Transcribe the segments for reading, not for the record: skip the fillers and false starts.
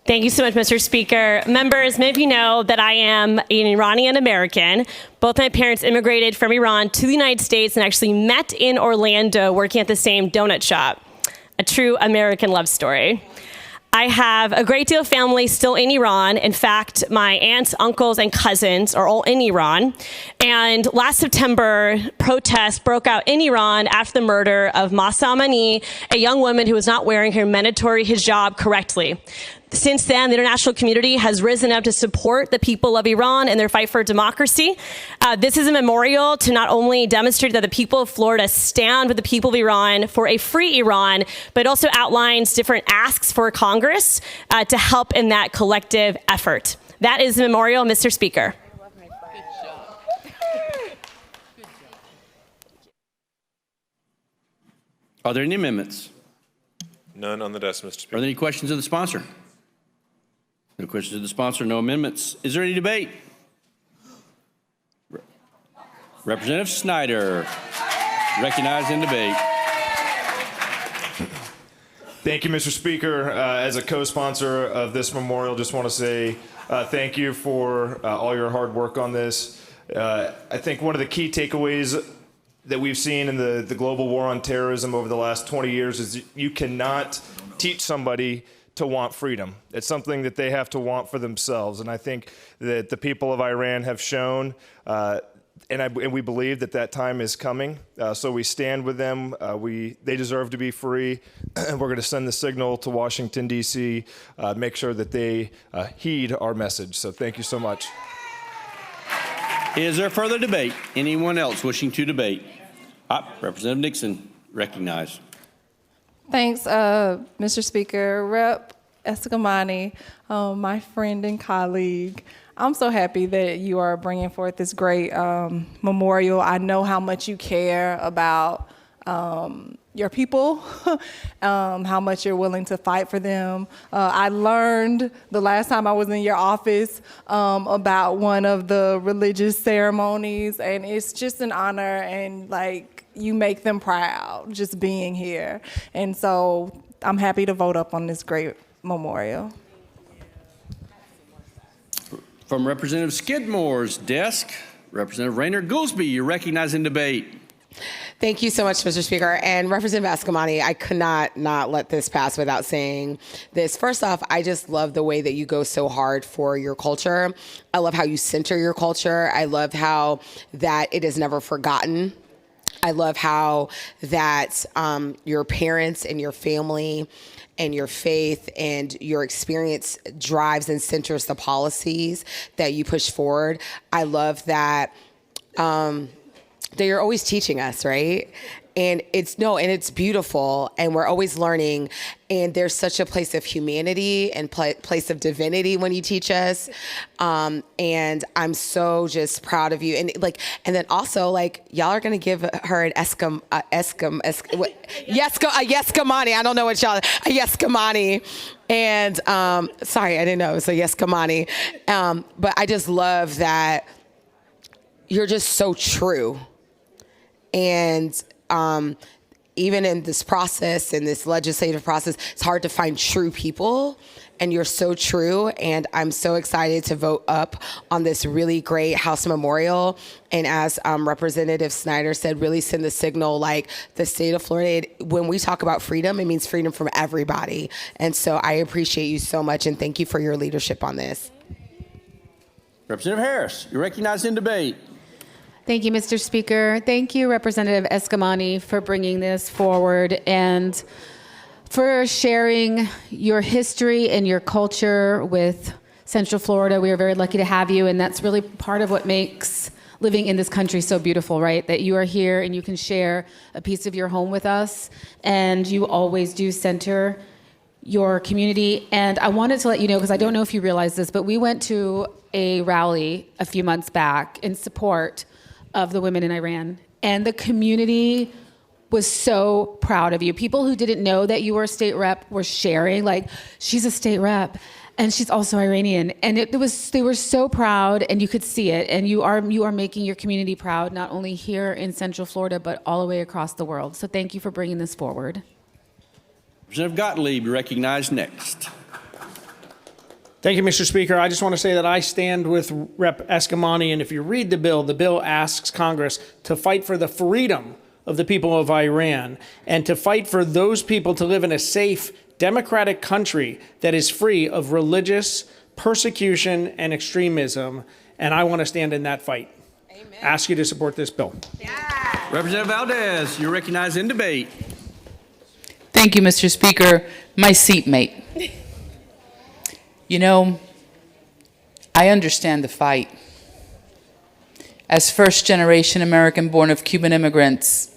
Thank you so much, Mr. Speaker. Members, many of you know that I am an Iranian-American. Both my parents immigrated from Iran to the United States and actually met in Orlando working at the same donut shop. A true American love story. I have a great deal of family still in Iran. In fact, my aunts, uncles, and cousins are all in Iran. And last September, protests broke out in Iran after the murder of Mahsa Amini, a young woman who was not wearing her mandatory hijab correctly. Since then, the international community has risen up to support the people of Iran in their fight for democracy. This is a memorial to not only demonstrate that the people of Florida stand with the people of Iran for a free Iran, but also outlines different asks for Congress to help in that collective effort. That is the memorial, Mr. Speaker. Are there any amendments? None on the desk, Mr. Speaker. Are there any questions of the sponsor? No questions of the sponsor, no amendments. Is there any debate? Representative Snyder, recognized in debate. Thank you, Mr. Speaker. As a co-sponsor of this memorial, just want to say thank you for all your hard work on this. I think one of the key takeaways that we've seen in the global war on terrorism over the last 20 years is you cannot teach somebody to want freedom. It's something that they have to want for themselves. And I think that the people of Iran have shown, and we believe that that time is coming. So we stand with them. They deserve to be free. And we're going to send the signal to Washington, D.C., make sure that they heed our message. So thank you so much. Is there further debate? Anyone else wishing to debate? Representative Nixon, recognized. Thanks, Mr. Speaker. Rep. Eskamani, my friend and colleague, I'm so happy that you are bringing forth this great memorial. I know how much you care about your people, how much you're willing to fight for them. I learned the last time I was in your office about one of the religious ceremonies, and it's just an honor, and like, you make them proud just being here. And so I'm happy to vote up on this great memorial. From Representative Skidmore's desk, Representative Rainer Goolsbee, you're recognized in debate. Thank you so much, Mr. Speaker. And Representative Eskamani, I could not let this pass without saying this. First off, I just love the way that you go so hard for your culture. I love how you center your culture. I love how that it is never forgotten. I love how that your parents and your family and your faith and your experience drives and centers the policies that you push forward. I love that that you're always teaching us, right? And it's beautiful, and we're always learning, and there's such a place of humanity and place of divinity when you teach us, and I'm so just proud of you. And then also, y'all are gonna give her an Eskamani. I don't know what y'all, a Eskamani. And sorry, I didn't know it was a Eskamani. But I just love that you're just so true. And even in this process, in this legislative process, it's hard to find true people, and you're so true. And I'm so excited to vote up on this really great House memorial. And as Representative Snyder said, really send the signal, like the state of Florida, when we talk about freedom, it means freedom from everybody. And so I appreciate you so much, and thank you for your leadership on this. Representative Harris, you're recognized in debate. Thank you, Mr. Speaker. Thank you, Representative Eskamani, for bringing this forward and for sharing your history and your culture with Central Florida. We are very lucky to have you, and that's really part of what makes living in this country so beautiful, right? That you are here and you can share a piece of your home with us, and you always do center your community. And I wanted to let you know, because I don't know if you realize this, but we went to a rally a few months back in support of the women in Iran, and the community was so proud of you. People who didn't know that you were a state rep were sharing, like, she's a state rep and she's also Iranian. And they were so proud, and you could see it. And you are making your community proud, not only here in Central Florida, but all the way across the world. So thank you for bringing this forward. Representative Gottlieb, recognized next. Thank you, Mr. Speaker. I just want to say that I stand with Rep. Eskamani, and if you read the bill asks Congress to fight for the freedom of the people of Iran and to fight for those people to live in a safe, democratic country that is free of religious persecution and extremism, and I want to stand in that fight. Amen. Ask you to support this bill. Yeah. Representative Valdez, you're recognized in debate. Thank you, Mr. Speaker. My seatmate. You know, I understand the fight. As first-generation American born of Cuban immigrants,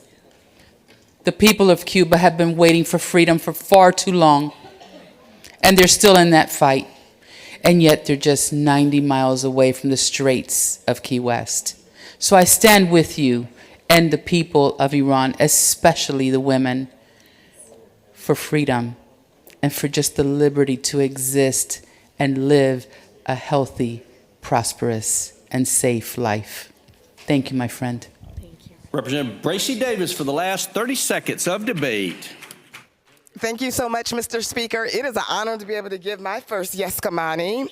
the people of Cuba have been waiting for freedom for far too long, and they're still in that fight. And yet they're just 90 miles away from the Straits of Key West. So I stand with you and the people of Iran, especially the women, for freedom and for just the liberty to exist and live a healthy, prosperous, and safe life. Thank you, my friend. Thank you. Representative Bracy Davis for the last 30 seconds of debate. Thank you so much, Mr. Speaker. It is an honor to be able to give my first Eskamani.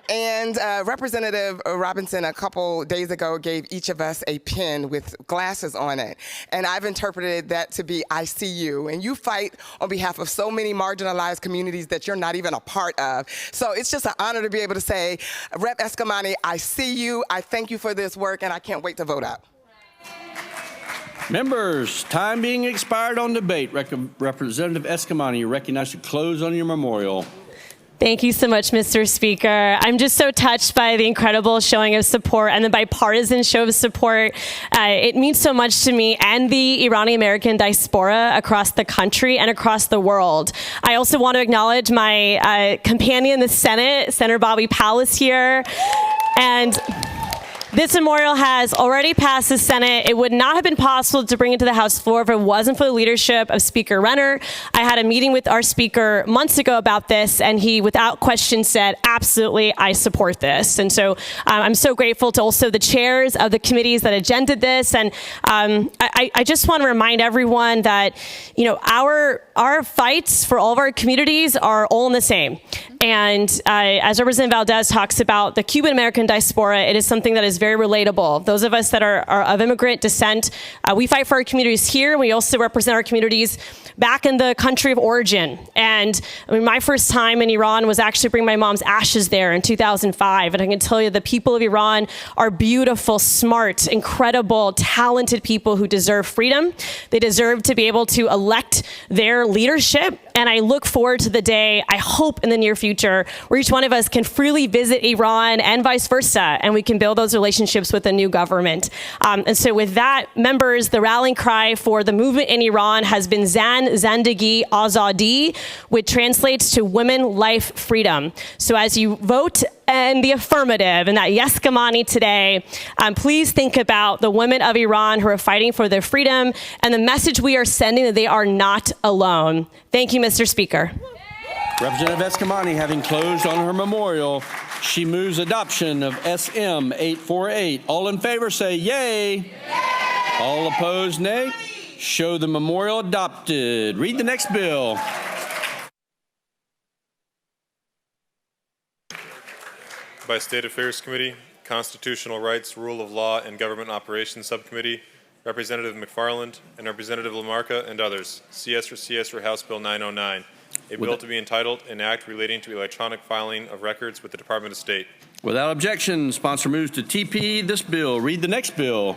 Representative Robinson a couple days ago gave each of us a pen with glasses on it. And I've interpreted that to be I see you. And you fight on behalf of so many marginalized communities that you're not even a part of. So it's just an honor to be able to say, Rep. Eskamani, I see you, I thank you for this work, and I can't wait to vote out. Members, time being expired on debate. Representative Eskamani, you're recognized to close on your memorial. Thank you so much, Mr. Speaker. I'm just so touched by the incredible showing of support and the bipartisan show of support. It means so much to me and the Iranian-American diaspora across the country and across the world. I also want to acknowledge my companion in the Senate, Senator Bobby Powell, is here. And this memorial has already passed the Senate. It would not have been possible to bring it to the House floor if it wasn't for the leadership of Speaker Renner. I had a meeting with our Speaker months ago about this, and he, without question, said, absolutely, I support this. And so I'm so grateful to also the chairs of the committees that agended this. And I just want to remind everyone that, you know, our fights for all of our communities are all in the same. And as Representative Valdez talks about the Cuban-American diaspora, it is something that is very relatable. Those of us that are of immigrant descent, we fight for our communities here. We also represent our communities back in the country of origin. And I mean, my first time in Iran was actually bringing my mom's ashes there in 2005. And I can tell you the people of Iran are beautiful, smart, incredible, talented people who deserve freedom. They deserve to be able to elect their leadership. And I look forward to the day, I hope in the near future, where each one of us can freely visit Iran and vice versa, and we can build those relationships with a new government. And so with that, members, the rallying cry for the movement in Iran has been Zan Zandagi Azadi, which translates to women, life, freedom. So as you vote in the affirmative in that Eskamani today, please think about the women of Iran who are fighting for their freedom and the message we are sending that they are not alone. Thank you, Mr. Speaker. Representative Eskamani, having closed on her memorial, she moves adoption of SM 848. All in favor say yay. Yay. All opposed, nay. Show the memorial adopted. Read the next bill. By State Affairs Committee, Constitutional Rights, Rule of Law, and Government Operations Subcommittee, Representative McFarland and Representative Lamarca and others. CS for House Bill 909. A bill to be entitled, An Act Relating to Electronic Filing of Records with the Department of State. Without objection, sponsor moves to TP this bill. Read the next bill.